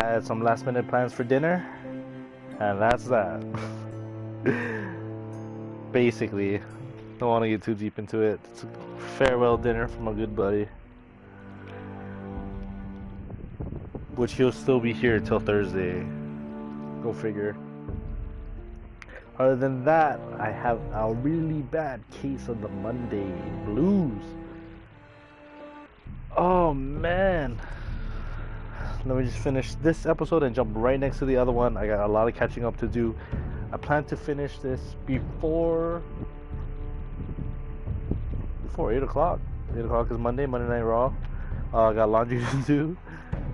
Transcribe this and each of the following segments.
had some last minute plans for dinner, and that's that. Basically, don't want to get too deep into it. It's a farewell dinner from a good buddy, which he'll still be here till Thursday. Go figure. Other than that, I have a really bad case of the Monday blues. Oh man. Let me just finish this episode and jump right next to the other one. I got a lot of catching up to do. I plan to finish this before 8 o'clock. 8 o'clock is Monday Night Raw. I got laundry to do.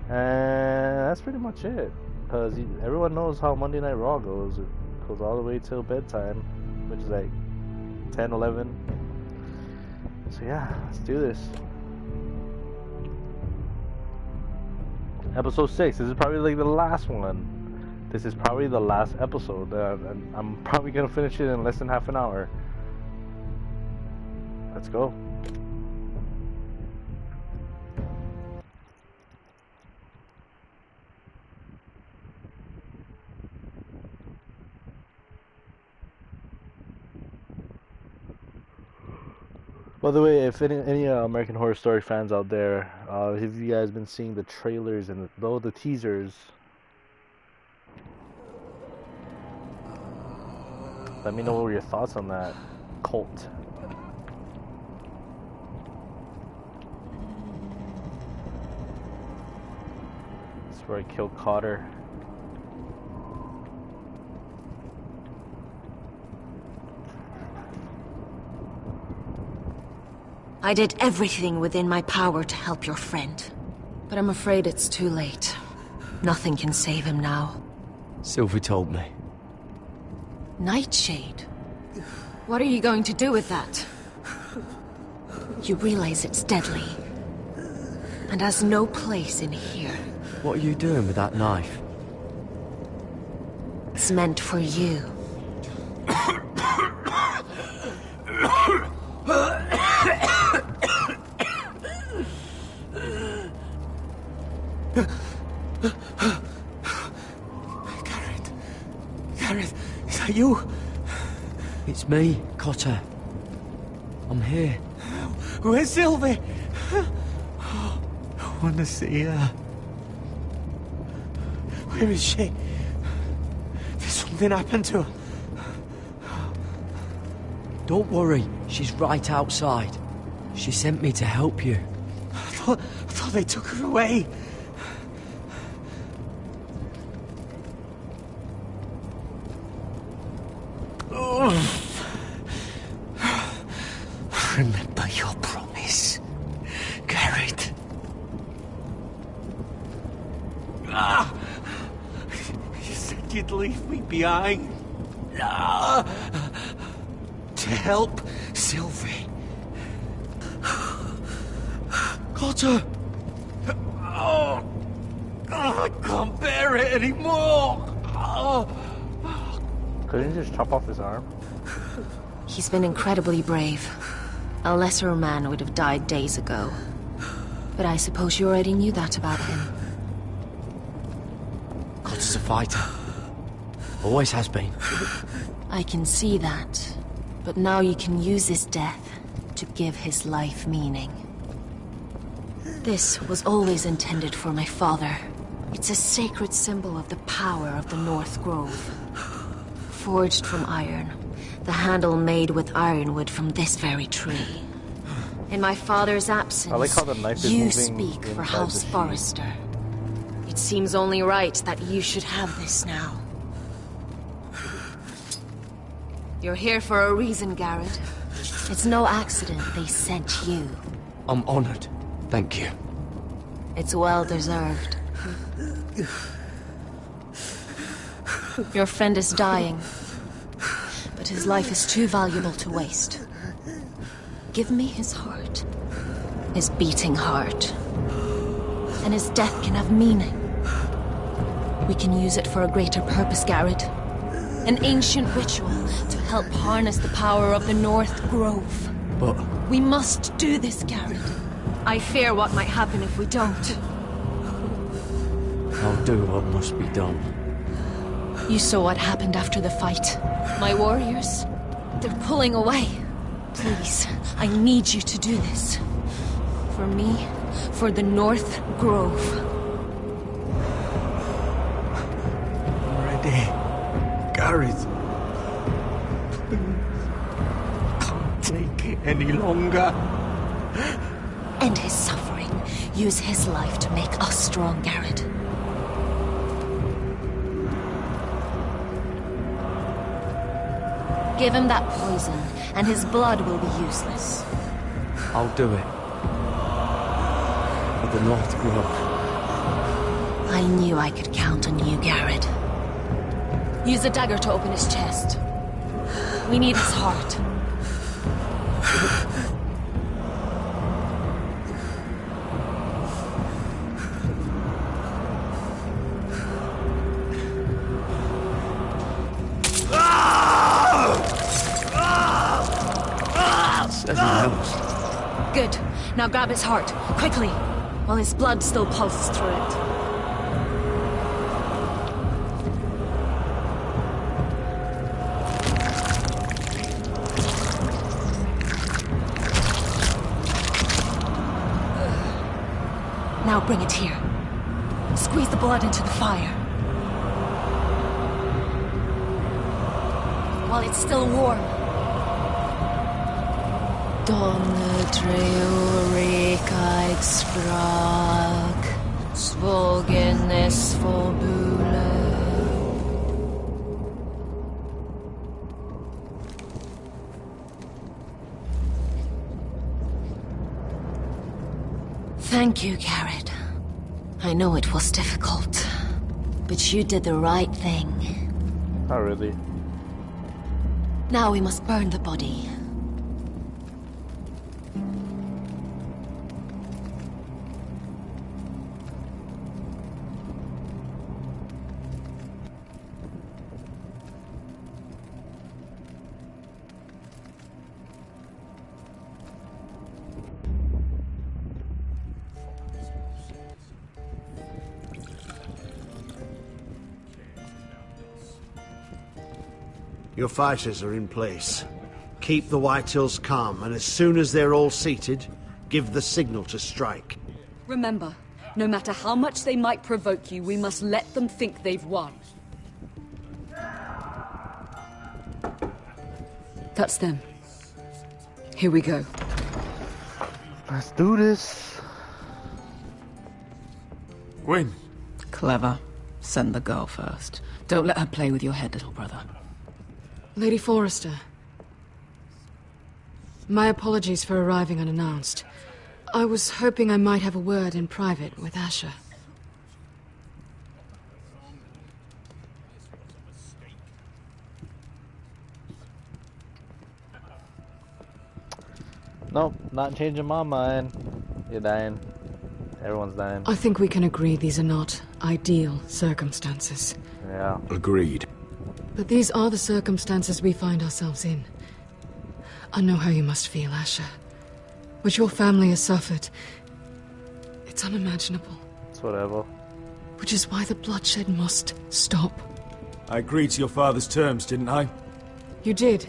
And that's pretty much it. Because everyone knows how Monday Night Raw goes. It goes all the way till bedtime, which is like 10, 11. So yeah, let's do this. Episode 6. This is probably like the last one. This is probably the last episode. And I'm probably going to finish it in less than half an hour. Let's go. By the way, if any American Horror Story fans out there, have you guys been seeing the trailers and the teasers? Let me know what your thoughts on that cult. That's where I killed Cotter. I did everything within my power to help your friend. But I'm afraid it's too late. Nothing can save him now. Sylvie told me. Nightshade? What are you going to do with that? You realize it's deadly. And has no place in here. What are you doing with that knife? It's meant for you. Gareth, is that you? It's me, Cotter. I'm here. Where's Sylvie? I want to see her. Where is she? Did something happen to her? Don't worry, she's right outside. She sent me to help you. I thought they took her away. Remember your promise, Garrett. You said you'd leave me behind. To help Sylvie. Cotter! Oh, I can't bear it anymore. Couldn't you just chop off his arm? He's been incredibly brave. A lesser man would have died days ago. But I suppose you already knew that about him. Cotter's a fighter. Always has been. I can see that. But now you can use his death to give his life meaning. This was always intended for my father. It's a sacred symbol of the power of the North Grove. Forged from iron, the handle made with ironwood from this very tree. In my father's absence, I like how the knife is you moving speak for inside House the sheath. Forrester. It seems only right that you should have this now. You're here for a reason, Garrett. It's no accident they sent you. I'm honored. Thank you. It's well deserved. Your friend is dying, but his life is too valuable to waste. Give me his heart, his beating heart, and his death can have meaning. We can use it for a greater purpose, Garrett. An ancient ritual to help harness the power of the North Grove. But We must do this, Garrett. I fear what might happen if we don't. I'll do what must be done. You saw what happened after the fight. My warriors, they're pulling away. Please, I need you to do this. For me, for the North Grove. I'm ready. Gareth. Can't take it any longer. End his suffering. Use his life to make us strong, Garrett. Give him that poison, and his blood will be useless. I'll do it. For the North Grove. I knew I could count on you, Garrett. Use the dagger to open his chest. We need his heart. Good. Now grab his heart, quickly, while his blood still pulses through it. Now bring it here. Squeeze the blood into the fire. While it's still warm. Donne treurig sprach, svogen es forbule. Thank you, Garrett. I know it was difficult, but you did the right thing. Not really. Now we must burn the body. Your fighters are in place. Keep the Whitehills calm, and as soon as they're all seated, give the signal to strike. Remember, no matter how much they might provoke you, we must let them think they've won. That's them. Here we go. Let's do this. Gwyn. Clever. Send the girl first. Don't let her play with your head, little brother. Lady Forrester. My apologies for arriving unannounced. I was hoping I might have a word in private with Asher. Nope, not changing my mind. You're dying. Everyone's dying. I think we can agree these are not ideal circumstances. Yeah. Agreed. But these are the circumstances we find ourselves in. I know how you must feel, Asher. What your family has suffered, it's unimaginable. It's whatever. Which is why the bloodshed must stop. I agreed to your father's terms, didn't I? You did.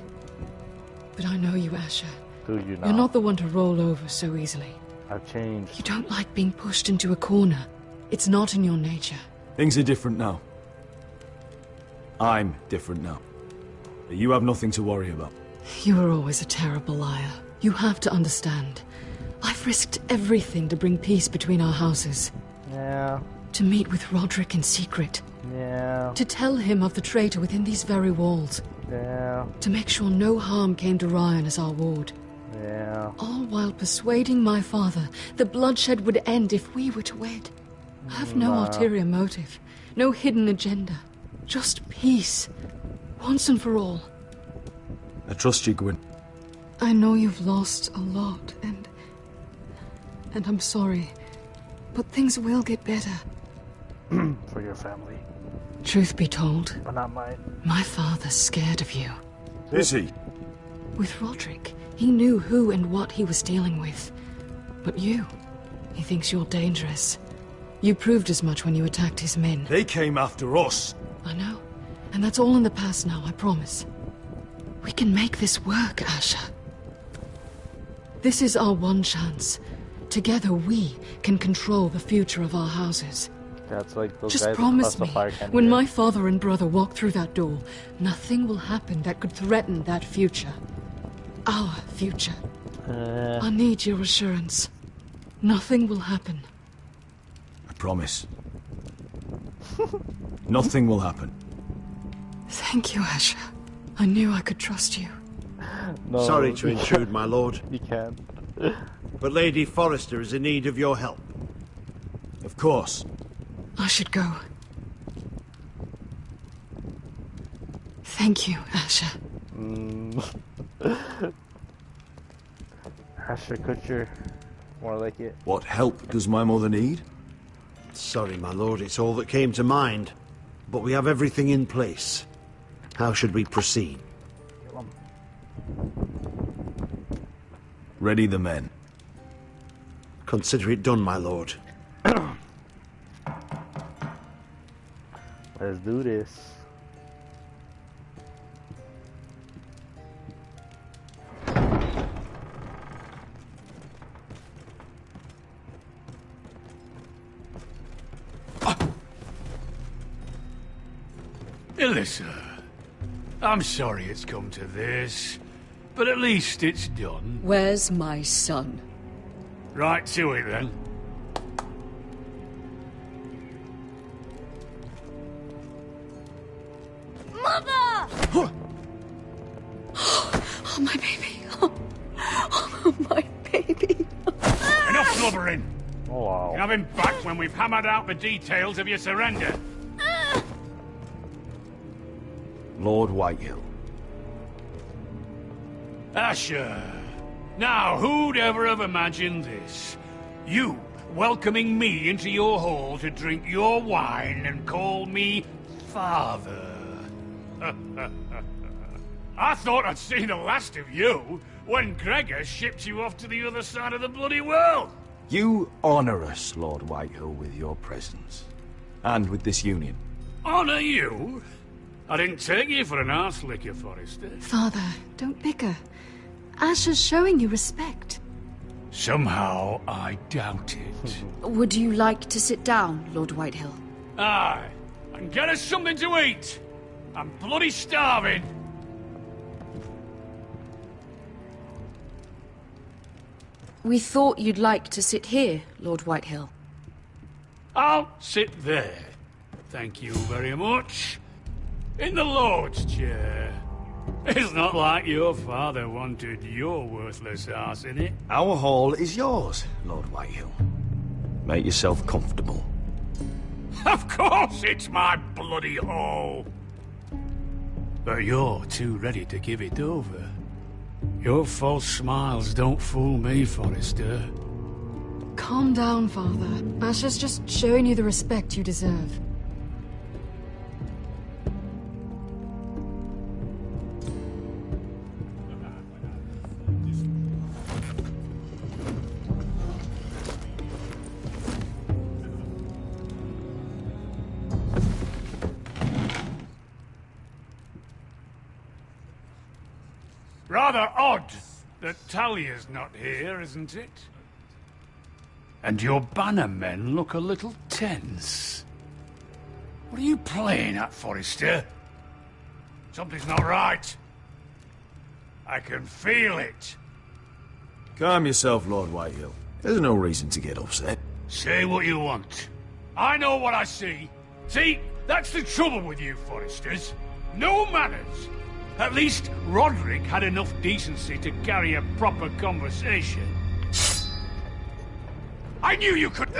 But I know you, Asher. Do you now? You're not the one to roll over so easily. I've changed. You don't like being pushed into a corner. It's not in your nature. Things are different now. I'm different now. You have nothing to worry about. You were always a terrible liar. You have to understand. I've risked everything to bring peace between our houses. Yeah. To meet with Roderick in secret. Yeah. To tell him of the traitor within these very walls. Yeah. To make sure no harm came to Ryan as our ward. Yeah. All while persuading my father the bloodshed would end if we were to wed. I have no ulterior motive. No hidden agenda. Just peace. Once and for all. I trust you, Gwyn. I know you've lost a lot, and I'm sorry. But things will get better. For your family. Truth be told, But not mine. my father's scared of you. Is he? With Roderick, he knew who and what he was dealing with. But you, he thinks you're dangerous. You proved as much when you attacked his men. They came after us. I know. And that's all in the past now, I promise. We can make this work, Asher. This is our one chance. Together we can control the future of our houses. That's like those Just guys promise across me, the fire cannon when here. my father and brother walk through that door, nothing will happen that could threaten that future. Our future. I need your assurance. Nothing will happen. I promise. Nothing will happen. Thank you, Asher. I knew I could trust you. No, Sorry to intrude, my lord, You can't. but Lady Forrester is in need of your help. Of course. I should go. Thank you, Asher. Asher Kutcher. More like it. What help does my mother need? Sorry, my lord, it's all that came to mind. But we have everything in place. How should we proceed? Ready the men. Consider it done, my lord. Let's do this. Alyssa, I'm sorry it's come to this, but at least it's done. Where's my son? Right to it then. Mother! Oh, my baby. Oh, my baby. Enough blubbering. Oh wow. You'll have him back when we've hammered out the details of your surrender. Lord Whitehill. Asher. Now, who'd ever have imagined this? You welcoming me into your hall to drink your wine and call me father. I thought I'd seen the last of you when Gregor shipped you off to the other side of the bloody world. You honor us, Lord Whitehill, with your presence. And with this union. Honor you? I didn't take you for an arse licker, Forrester. Father, don't bicker. Asher's showing you respect. Somehow I doubt it. Would you like to sit down, Lord Whitehill? Aye, and get us something to eat. I'm bloody starving. We thought you'd like to sit here, Lord Whitehill. I'll sit there. Thank you very much. In the Lord's chair. It's not like your father wanted your worthless ass in it. Our hall is yours, Lord Whitehill. Make yourself comfortable. Of course it's my bloody hall. But you're too ready to give it over. Your false smiles don't fool me, Forrester. Calm down, Father. Asher's just showing you the respect you deserve. Rather odd that Talia's not here, isn't it? And your banner men look a little tense. What are you playing at, Forrester? Something's not right. I can feel it. Calm yourself, Lord Whitehill. There's no reason to get upset. Say what you want. I know what I see. See, that's the trouble with you, Forresters. No manners. At least Roderick had enough decency to carry a proper conversation. I knew you could...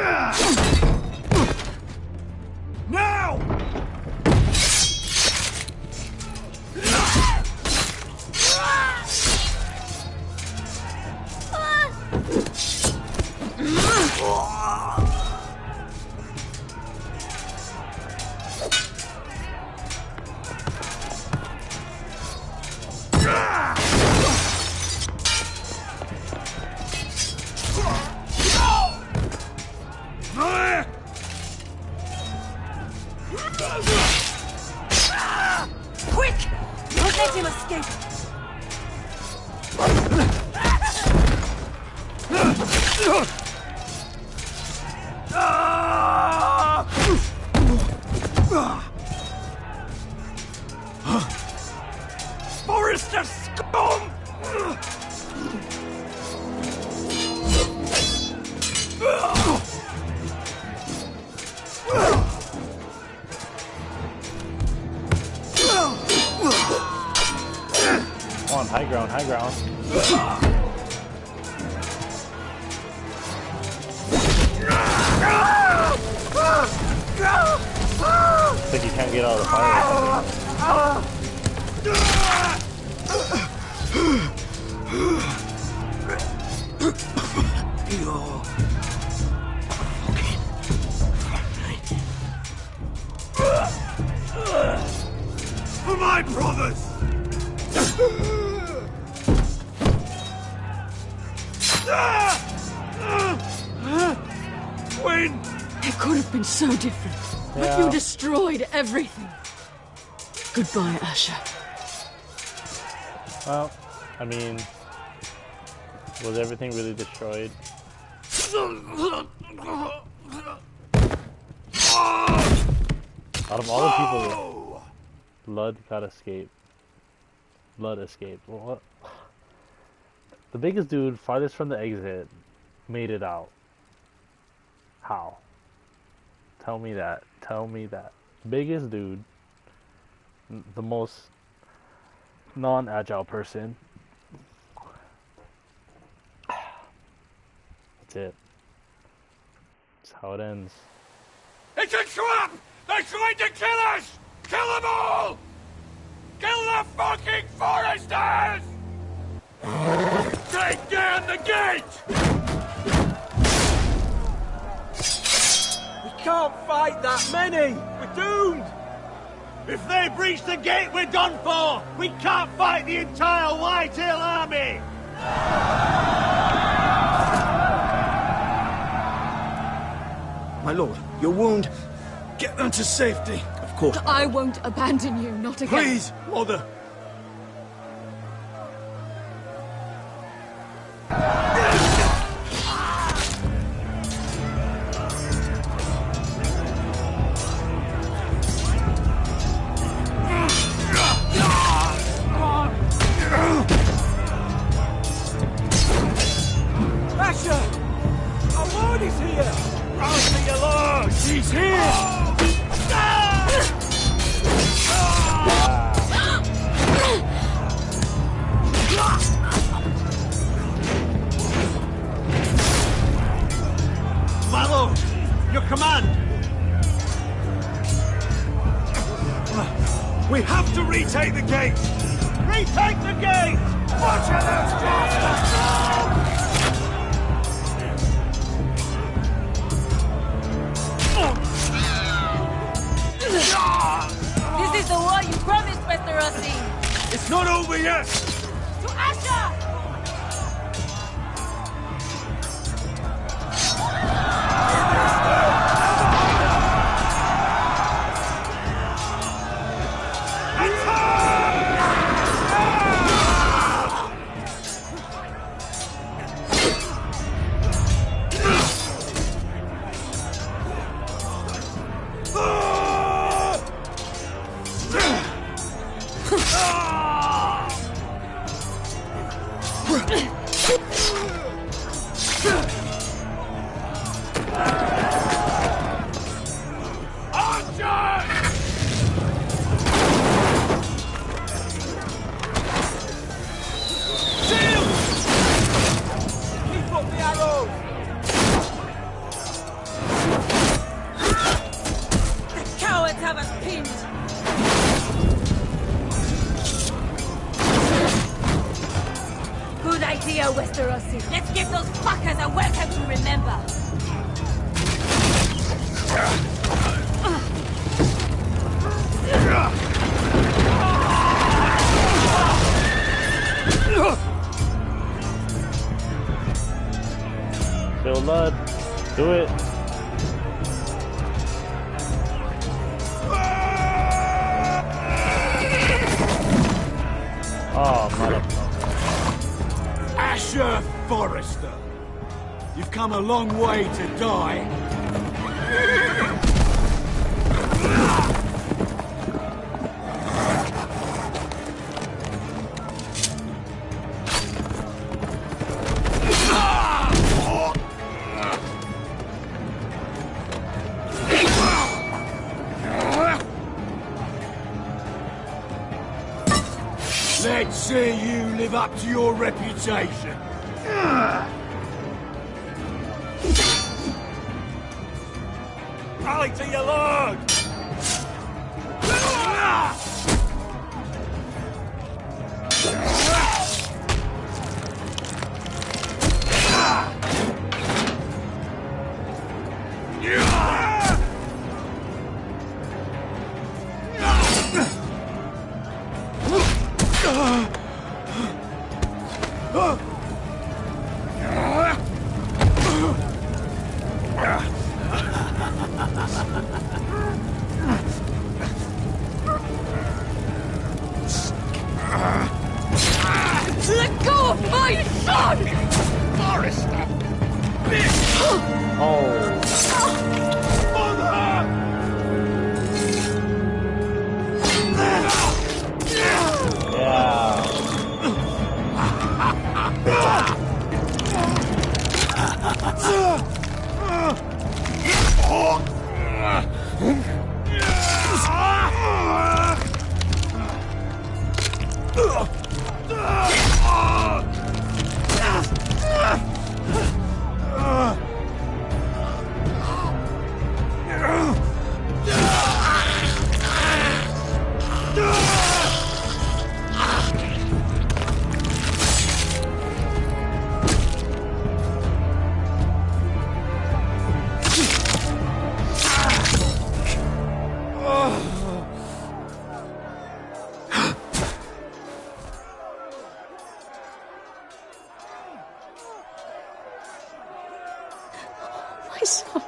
Now! Quick! Don't let him escape! Forrester scum! Come on, high ground, high ground. I think you can't get out of the fire or For my brothers! Win! It could have been so different. But Yeah. you destroyed everything. Goodbye, Asher. Well, I mean, was everything really destroyed? Out of all the people, Blood got escaped. Blood escaped. What? The biggest dude, farthest from the exit, made it out. How? Tell me that. Tell me that. Biggest dude, the most non-agile person. That's it. That's how it ends. It's a trap! They're trying to kill us! Kill them all! Kill the fucking foresters! Take down the gate! We can't fight that many! We're doomed! If they breach the gate, we're done for! We can't fight the entire Whitetail army! My lord, your wound. Get them to safety. Of course. I won't abandon you, not again. Please, mother. Asher! Our lord is here! Rouse your lord! He's here! My lord, your command! We have to retake the gate! Retake the gate! Butcher those bastards! This is the war you promised, Westerosi! It's not over yet! To Asher! Westerosi. Let's give those fuckers a welcome to remember. Bill Ludd, do it. Asher Forrester, you've come a long way to die. Let's see you live up to your reputation. Rally to your lord! Let go of my son! Forrester! Oh. Yeah. My son.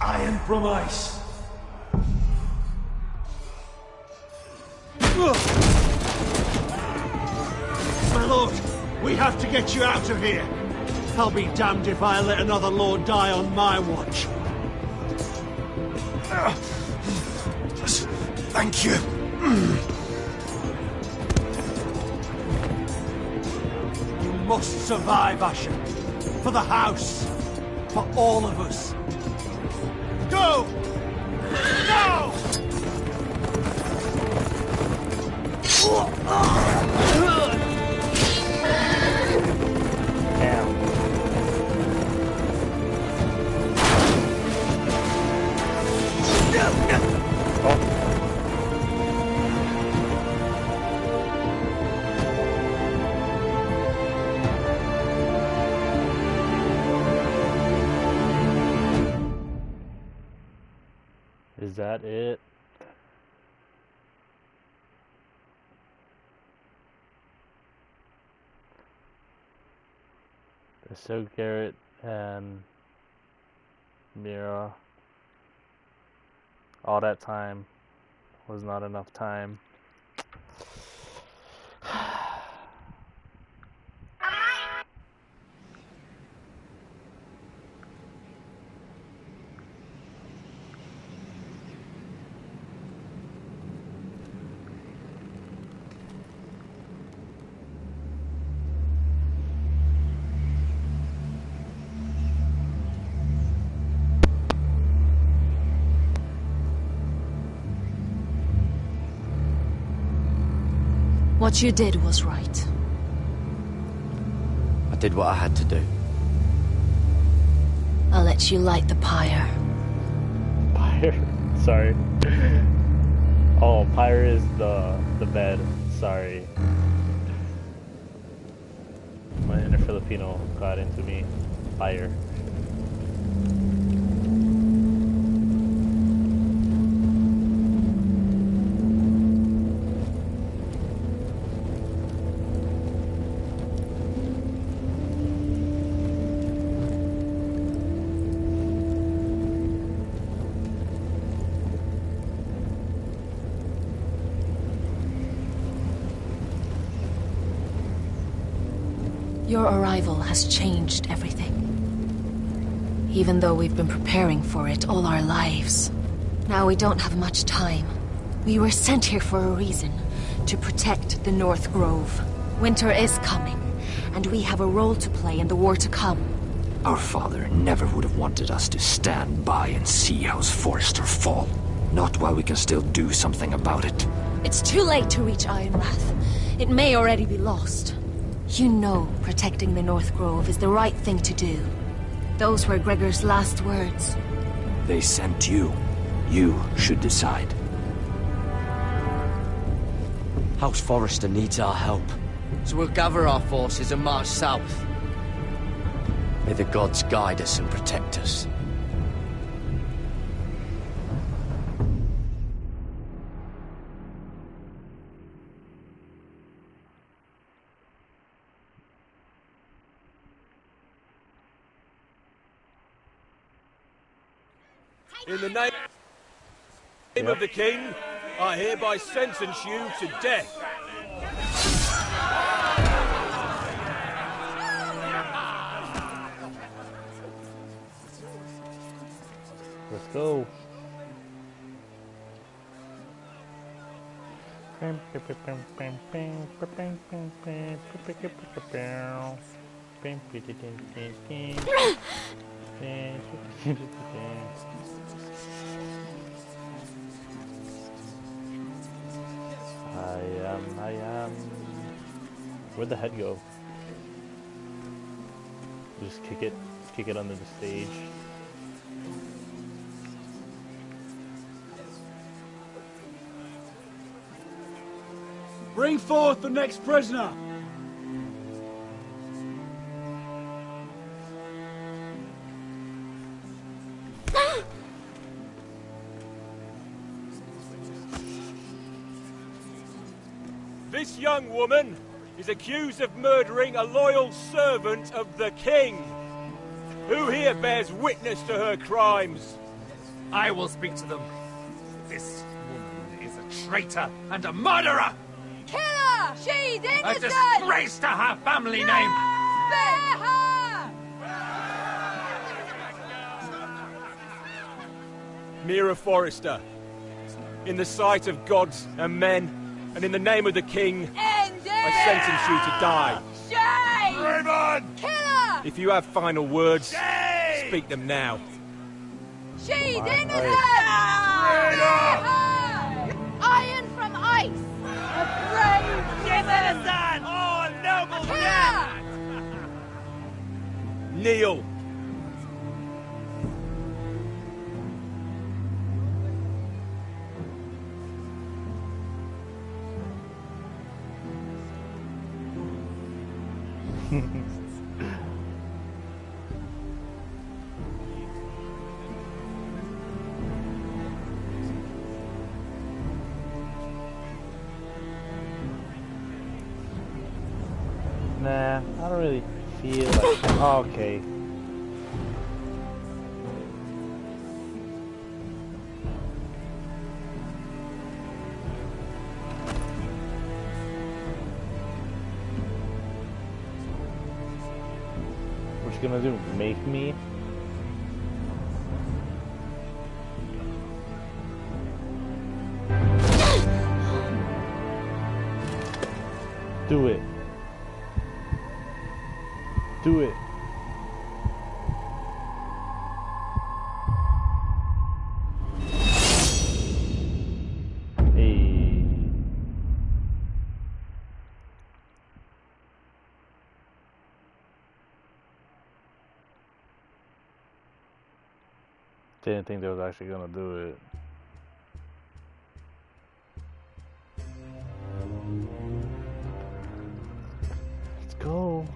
Iron from ice. My lord, we have to get you out of here. I'll be damned if I let another lord die on my watch. Thank you. You must survive, Asher. For the house. For all of us. Go! Now! Damn. Oh. that it? There's still Garrett and Mira. All that time was not enough time. What you did was right. I did what I had to do. I'll let you light the pyre. Pyre? Sorry. Oh, pyre is the bed. Sorry. My inner Filipino got into me. Pyre. Your arrival has changed everything. Even though we've been preparing for it all our lives. Now we don't have much time. We were sent here for a reason. To protect the North Grove. Winter is coming, and we have a role to play in the war to come. Our father never would have wanted us to stand by and see House Forrester fall. Not while we can still do something about it. It's too late to reach Ironwrath. It may already be lost. You know protecting the North Grove is the right thing to do. Those were Gregor's last words. They sent you. You should decide. House Forrester needs our help. So we'll gather our forces and march south. May the gods guide us and protect us. In the name of the King, I hereby sentence you to death. Let's go. I am. Where'd the head go? Just kick it under the stage. Bring forth the next prisoner. This young woman is accused of murdering a loyal servant of the king. Who here bears witness to her crimes? I will speak to them. This woman is a traitor and a murderer! Kill her! She's innocent! A disgrace to her family name! Spare her! Mira Forrester, in the sight of gods and men, and in the name of the king, I sentence you to die. Shame! Raymond! Kill her! If you have final words, Shame! speak them now. She's innocent! Iron from ice! A brave! She's innocent! Oh, noble death! Kneel. I don't really feel like... Oh, okay. What you gonna do? Make me? Do it. Do it. Hey. Didn't think they was actually gonna do it. Let's go.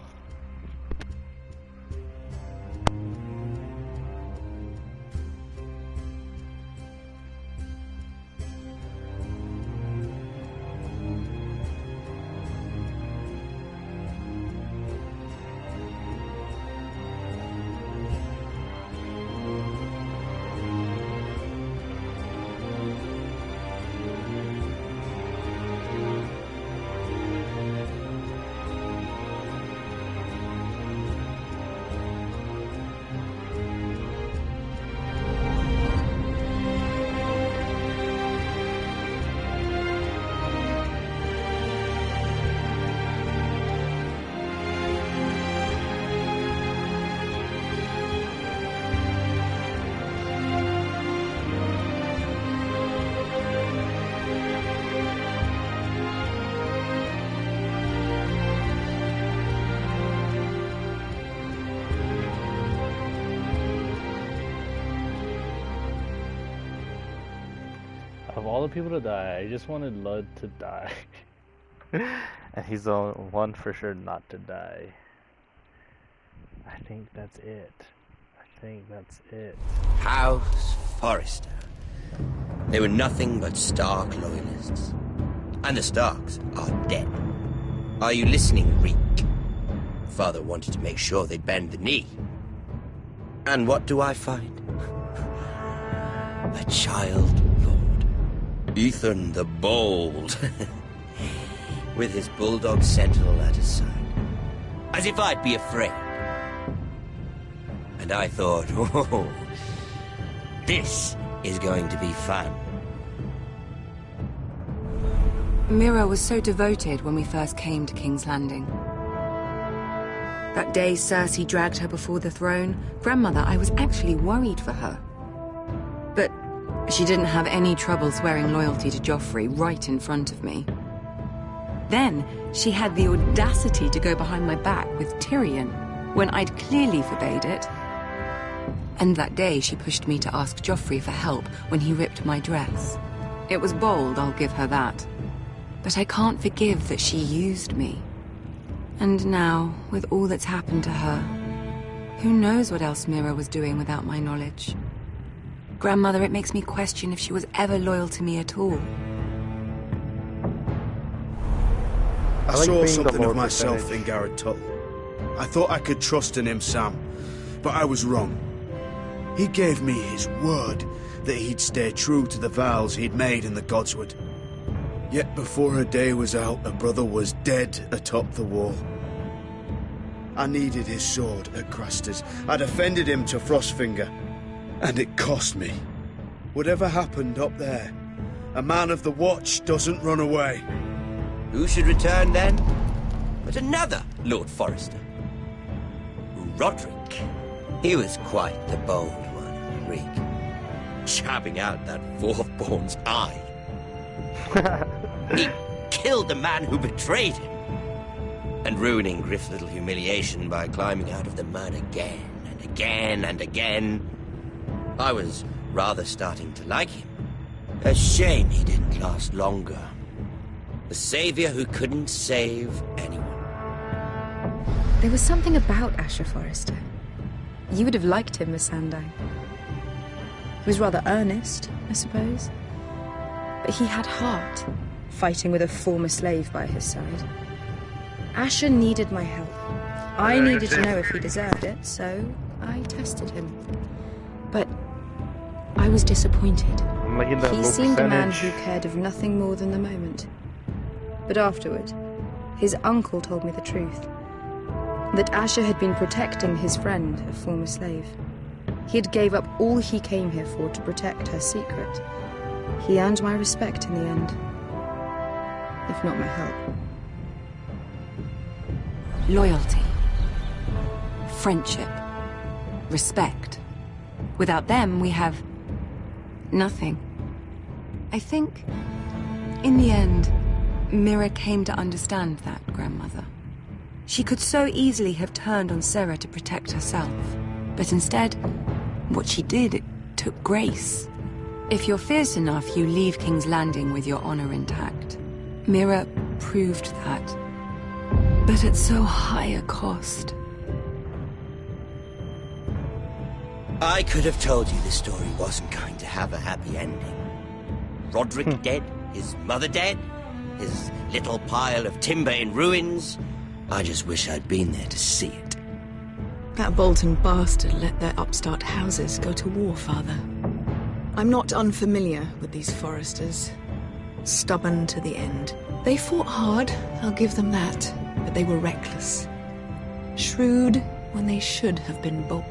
Of all the people to die, I just wanted Lud to die. And he's the one for sure not to die. I think that's it. I think that's it. House Forrester. They were nothing but Stark loyalists. And the Starks are dead. Are you listening, Reek? Father wanted to make sure they'd bend the knee. And what do I find? A child lord. Ethan the Bold. With his bulldog sentinel at his side. As if I'd be afraid. And I thought, oh, this is going to be fun. Mira was so devoted when we first came to King's Landing. That day Cersei dragged her before the throne, Grandmother, I was actually worried for her. But she didn't have any trouble swearing loyalty to Joffrey right in front of me. Then she had the audacity to go behind my back with Tyrion, when I'd clearly forbade it. And that day she pushed me to ask Joffrey for help when he ripped my dress. It was bold, I'll give her that. But I can't forgive that she used me. And now, with all that's happened to her, who knows what else Mira was doing without my knowledge? Grandmother, it makes me question if she was ever loyal to me at all. I saw something of myself in Garrett Tuttle. I thought I could trust in him, Sam, but I was wrong. He gave me his word that he'd stay true to the vows he'd made in the Godswood. Yet before her day was out, her brother was dead atop the wall. I needed his sword at Craster's. I defended him to Frostfinger, and it cost me. Whatever happened up there, a man of the Watch doesn't run away. Who should return then? But another Lord Forrester. Roderick. He was quite the bold one, Reek. Jabbing out that fourth-born's eye. He killed the man who betrayed him. And ruining Griff's little humiliation by climbing out of the mud again and again and again. I was rather starting to like him. A shame he didn't last longer. The savior who couldn't save anyone. There was something about Asher Forrester. You would have liked him, Miss Sandine. He was rather earnest, I suppose. But he had heart, fighting with a former slave by his side. Asher needed my help. I needed to know if he deserved it, so I tested him. But I was disappointed. He seemed a man who cared of nothing more than the moment. But afterward, his uncle told me the truth. That Asher had been protecting his friend, a former slave. He had gave up all he came here for to protect her secret. He earned my respect in the end, if not my help. Loyalty. Friendship. Respect. Without them, we have nothing. I think, in the end, Mira came to understand that, Grandmother. She could so easily have turned on Sarah to protect herself. But instead, what she did, it took grace. If you're fierce enough, you leave King's Landing with your honor intact. Mira proved that. But at so high a cost. I could have told you this story wasn't going to have a happy ending. Roderick dead, his mother dead, his little pile of timber in ruins. I just wish I'd been there to see it. That Bolton bastard let their upstart houses go to war, Father. I'm not unfamiliar with these Forresters. Stubborn to the end. They fought hard, I'll give them that, but they were reckless. Shrewd when they should have been bold.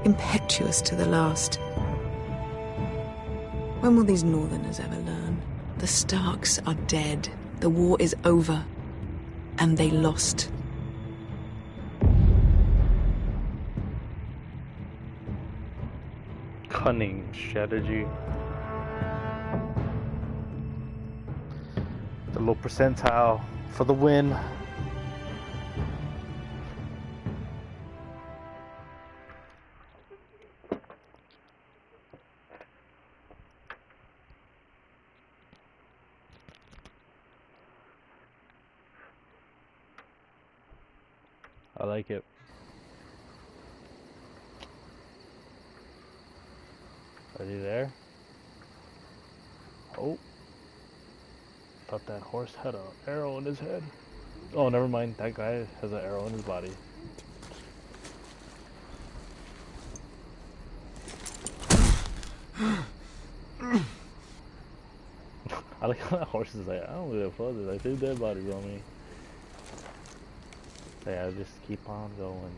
Impetuous to the last. When will these Northerners ever learn? The Starks are dead. The war is over. And they lost. Cunning strategy. The low percentile for the win. I like it. Are you there? Oh. Thought that horse had an arrow in his head. Oh, never mind. That guy has an arrow in his body. I like how that horse is like, I don't give a fuck. There's like 2 dead bodies on me. Yeah, just keep on going.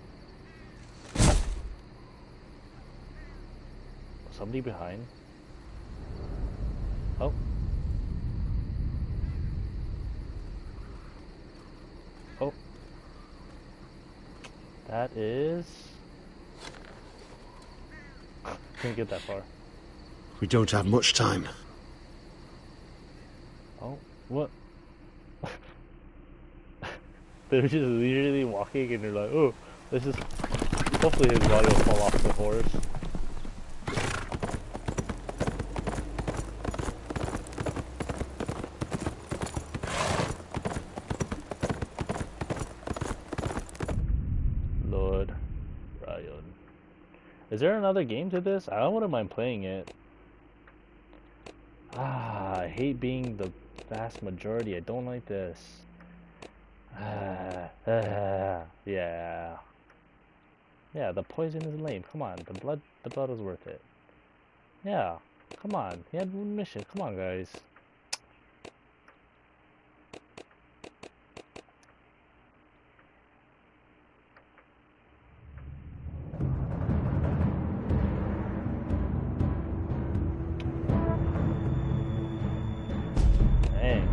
Somebody behind. Oh. Oh. That is... Can't get that far. We don't have much time. Oh, what? They're just leisurely walking and they're like, oh, this is... Hopefully his body will fall off the horse. Lord Ryan. Is there another game to this? I wouldn't mind playing it. I hate being the vast majority. I don't like this. Yeah. Yeah, the poison is lame. Come on, the blood is worth it. Yeah, come on. He had one mission. Come on, guys. Dang.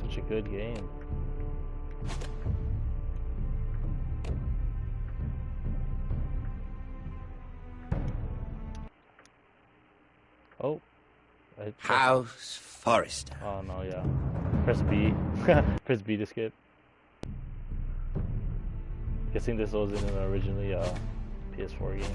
Such a good game. Oh. House Forrester. Oh no, yeah. Press B. Press B to skip. Guessing this was in an originally PS4 game.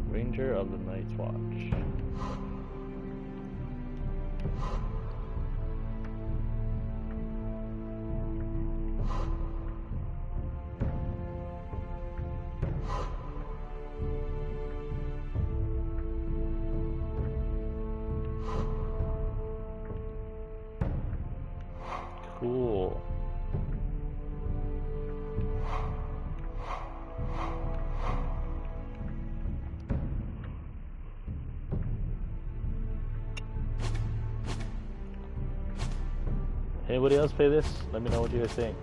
Ranger of the Night's Watch. Cool. Anybody else play this? Let me know what you guys think.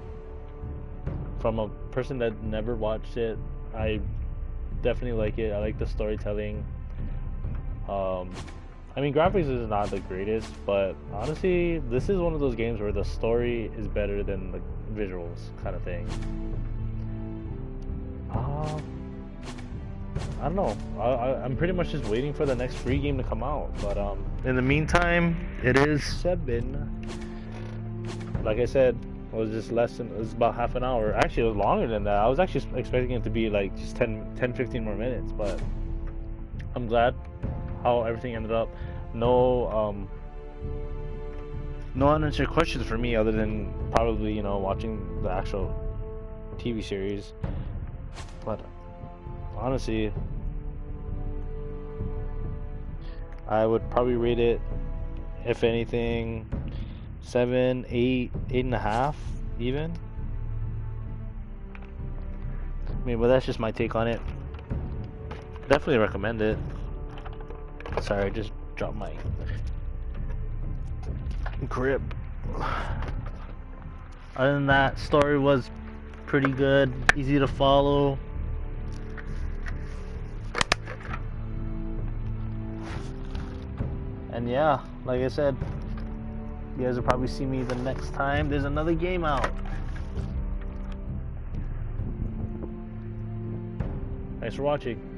From a person that never watched it, I definitely like it. I like the storytelling. I mean, graphics is not the greatest, but honestly, this is one of those games where the story is better than the visuals, kind of thing. I don't know. I'm pretty much just waiting for the next free game to come out. But in the meantime, it is 7. Like I said, it was just it was about half an hour. Actually, it was longer than that. I was actually expecting it to be like just 10-15 more minutes, but I'm glad how everything ended up. No unanswered questions for me, other than probably, you know, watching the actual TV series. But honestly, I would probably rate it, if anything, 7, 8, 8.5 even. I mean, but that's just my take on it. Definitely recommend it. Sorry, I just dropped my grip. Other than that, story was pretty good, easy to follow. And yeah, like I said, you guys will probably see me the next time there's another game out. Thanks for watching.